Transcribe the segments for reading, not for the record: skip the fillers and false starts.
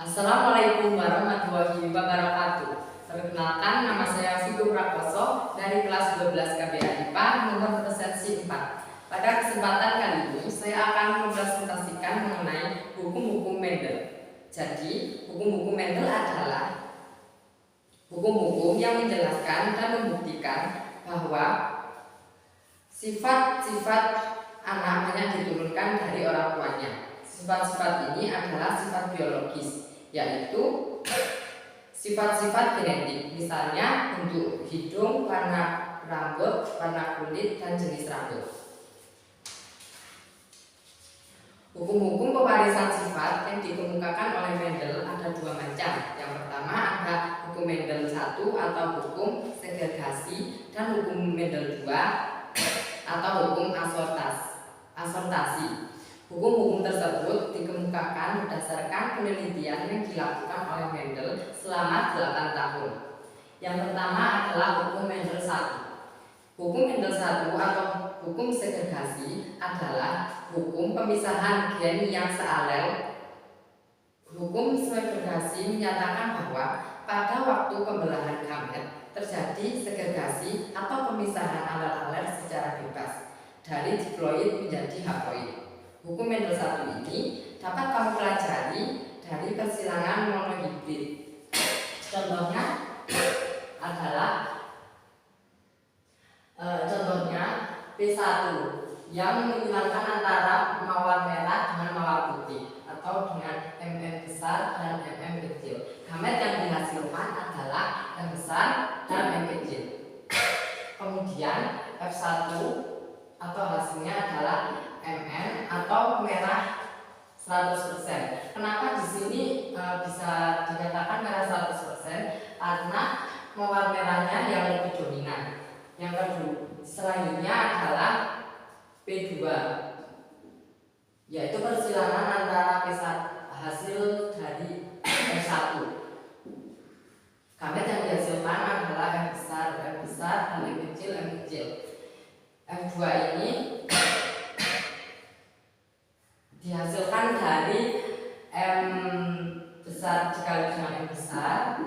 Assalamualaikum warahmatullahi wabarakatuh. Perkenalkan, nama saya Figur Prakoso dari kelas 12 KBA IPA nomor presensi 4. Pada kesempatan kali ini saya akan mempresentasikan mengenai hukum-hukum Mendel. Jadi, hukum-hukum Mendel adalah hukum-hukum yang menjelaskan dan membuktikan bahwa sifat-sifat anak hanya diturunkan dari orang tuanya. Sifat-sifat ini adalah sifat biologis, yaitu sifat-sifat genetik, misalnya bentuk hidung, warna rambut, warna kulit, dan jenis rambut. Hukum-hukum pewarisan sifat yang dikemukakan oleh Mendel ada dua macam. Yang pertama ada hukum Mendel 1 atau hukum segregasi, dan hukum Mendel 2 atau hukum asortasi. Hukum-hukum tersebut dikemukakan berdasarkan penelitian yang dilakukan oleh Mendel selama 8 tahun. Yang pertama adalah hukum Mendel 1. Hukum Mendel 1 atau hukum segregasi adalah hukum pemisahan gen yang sealel. Hukum segregasi menyatakan bahwa pada waktu pembelahan gamet terjadi segregasi atau pemisahan alel-alel secara bebas dari diploid menjadi haploid. Hukum Mendel 1 ini dapat kamu pelajari dari persilangan monohibrid. Contohnya adalah P1 yang menghilangkan antara mawar merah dengan mawar putih atau dengan MM besar dan MM kecil. Gamet yang dihasilkan adalah M besar dan M kecil. Kemudian F1 atau hasilnya adalah MM atau merah 100%. Kenapa di sini bisa dikatakan merah 100%? Karena mawar merahnya yang lebih dominan. Yang kedua, selanjutnya adalah P2, yaitu persilangan antara P1 hasil dari P1. Gamet yang dihasilkan adalah M besar, dan M kecil. F2 ini dihasilkan dari M besar dikali dengan M besar,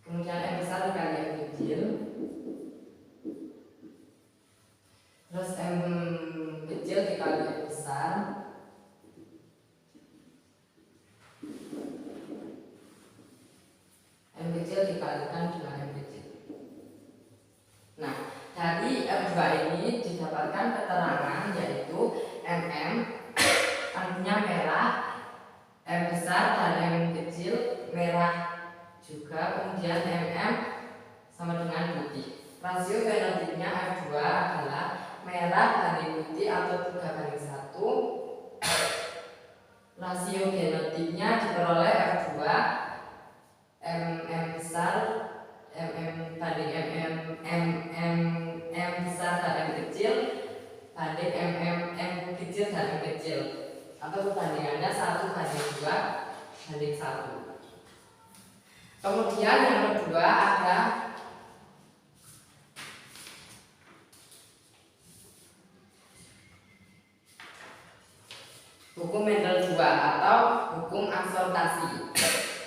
kemudian M besar dikali M kecil, terus M kecil dikali M besar, M kecil dikalikan dengan M kecil. Nah, dari F2 ini didapatkan keterangan yaitu MM artinya merah, M besar dan M kecil merah juga, kemudian MM sama dengan putih. Rasio fenotipnya F2 adalah merah banding putih atau 3:1. Rasio genotipnya diperoleh F2 MM besar MM banding M besar dan M kecil banding M kecil dan M kecil, atau perbandingannya 1:2:1. Kemudian yang kedua ada hukum Mendel 2 atau hukum asortasi.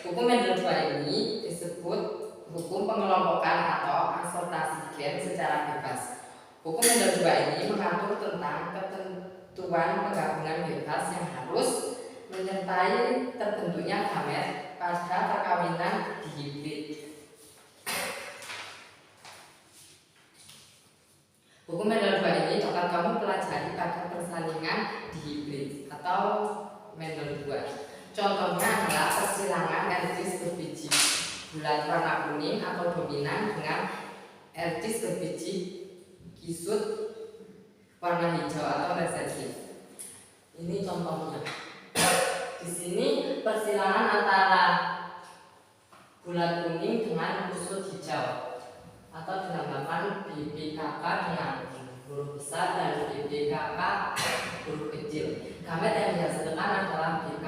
Hukum Mendel 2 ini disebut hukum pengelompokan atau asortasi gen secara bebas. Hukum Mendel 2 ini mengatur tentang ketentuan penggabungan bebas yang harus menyertai terbentuknya gamet pada perkawinan dihibrid. Hukum Mendel 2 ini dapat kamu pelajari pada persalingan dihibrid atau Mendel 2. Contohnya adalah persilangan ertis berbiji bulat warna kuning atau dominan dengan ertis berbiji kisut warna hijau atau resesif. Ini contohnya. Di sini persilangan antara bulat kuning dengan kusut hijau atau dinamakan BBKK dengan huruf besar dan BBKK huruf kecil. Gamet yang dihasilkan adalah BK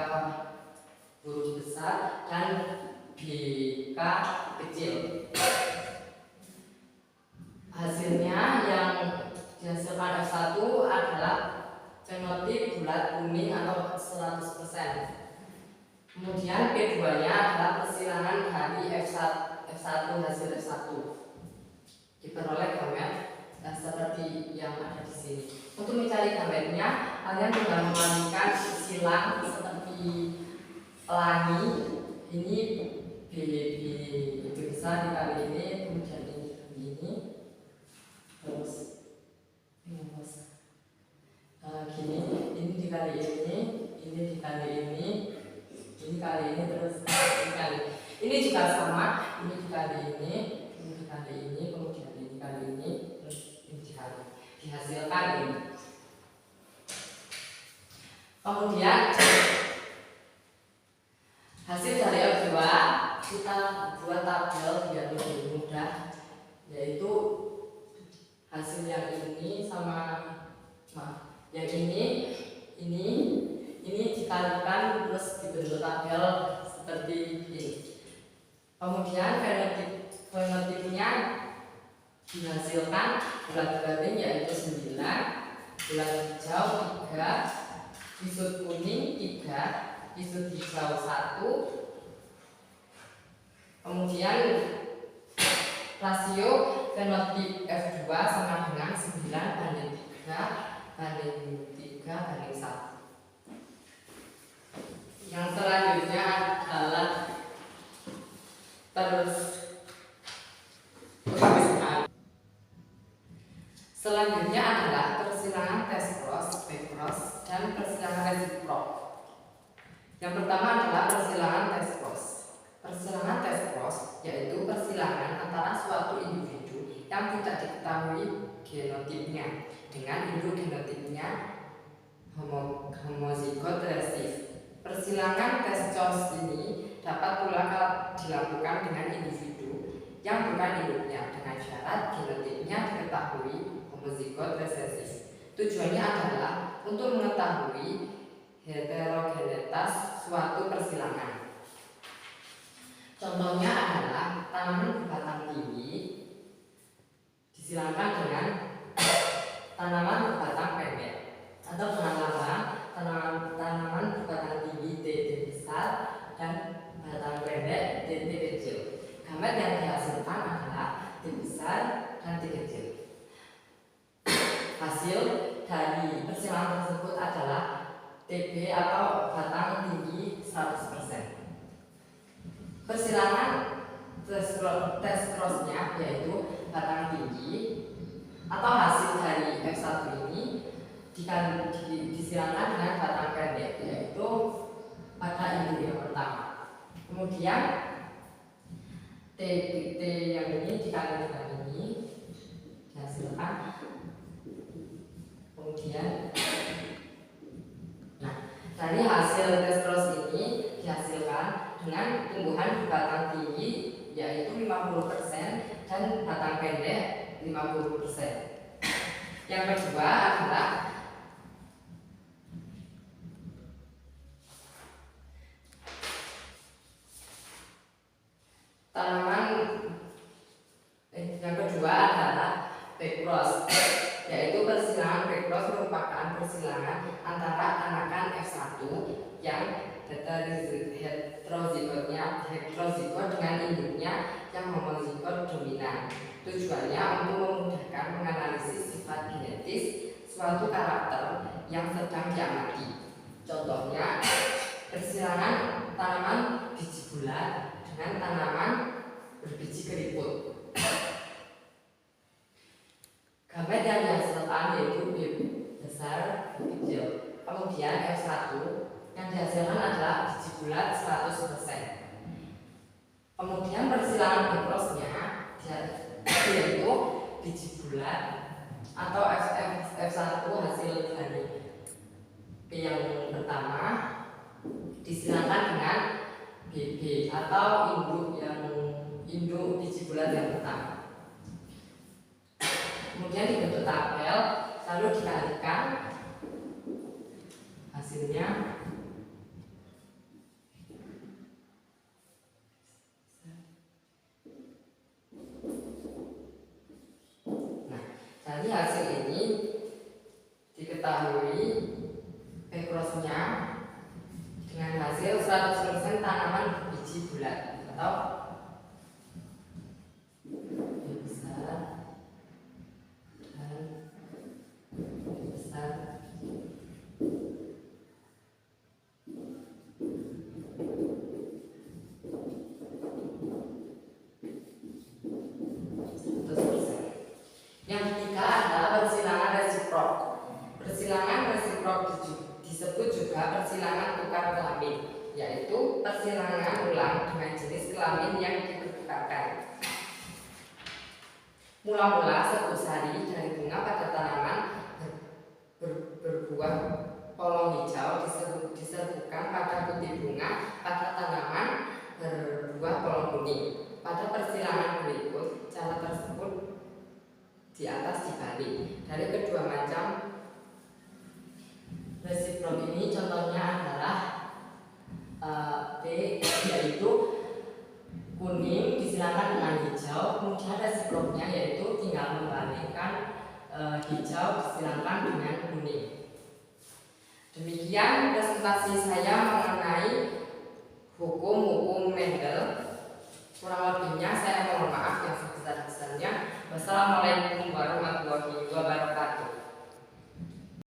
huruf besar dan BK kecil. Hasilnya yang dihasilkan F1 adalah fenotip bulat kuning atau 100%. Kemudian P2-nya adalah persilangan dari F1 hasil F1. Diperoleh gamet seperti yang ada di sini. Untuk mencari gametnya, kalian tinggal mengalihkan silang seperti pelangi. Ini B besar dikali ini, kemudian ini, terus gini, ini dikali ini dikali ini kali ini, terus ini kali ini juga sama, ini dikali ini dikali ini, kemudian ini kali ini, terus ini dikali, dihasilkan ini. Kemudian hasil dari F2 kita buat tabel biar lebih mudah, yaitu hasil yang ini sama yang ini dikalikan terus dibentuk tabel seperti ini. Kemudian fenotipnya dihasilkan bulat garing yaitu 9, bulat hijau 3, kisut kuning 3, kisut hijau 1. Kemudian rasio fenotip F2 sama dengan 9:3 banding 1. Yang selanjutnya adalah persilangan tes cross, back cross, dan persilangan resiprok. Yang pertama adalah persilangan tes cross. Persilangan tes cross yaitu persilangan antara suatu individu yang tidak diketahui genotipnya dengan induk genotipnya homozigot resif. Persilangan tes cross ini dapat pula dilakukan dengan individu yang bukan induknya dengan syarat genotipnya diketahui homozigot resesif. Tujuannya adalah untuk mengetahui heterogenitas suatu persilangan. Contohnya adalah tanaman berbatang tinggi disilangkan dengan tanaman berbatang pendek, atau dengan lambang tanaman berbatang tinggi TT besar dan batang pendek TT kecil. Gamet yang dihasilkan adalah T besar dan T kecil. Hasil dari persilangan tersebut adalah TB atau batang tinggi 100%. Persilangan tes crossnya yaitu batang tinggi atau hasil dari F1 ini disilangkan dengan batang pendek yaitu pada induk yang pertama. Kemudian T yang ini dikali dengan ini dihasilkan. Kemudian dari hasil tes cross ini dihasilkan dengan tumbuhan berbatang tinggi yaitu 50% dan batang pendek 50%. Yang kedua adalah back cross, yaitu persilangan back cross merupakan persilangan antara anakan F1 yang heterozigot dengan induknya yang homozigot dominan. Tujuannya untuk memudahkan menganalisis sifat genetis suatu karakter yang sedang diamati. Contohnya persilangan tanaman biji bulat dengan tanaman berbiji keriput. Gamet yang dihasilkan yaitu B besar, B kecil. Kemudian F1 yang dihasilkan adalah biji bulat 100%. Kemudian persilangan back cross-nya yaitu biji bulat atau F1 hasil dari B yang pertama disilangkan dengan BB atau induk biji bulat yang pertama. Kemudian dibentuk tabel lalu dikalikan hasilnya. Dari hasil ini diketahui disebut juga persilangan tukar kelamin, yaitu persilangan ulang dengan jenis kelamin yang dipertukarkan. Mula-mula sebut sari dari bunga pada tanaman berbuah polong hijau diserbukan pada putih bunga pada tanaman berbuah polong kuning. Pada persilangan berikut, cara tersebut di atas dibalik. Dari kedua macam resiprok ini contohnya adalah B, yaitu kuning disilangan dengan hijau, kemudian resiproknya yaitu tinggal membalikkan hijau disilangan dengan kuning. Demikian presentasi saya mengenai hukum-hukum Mendel.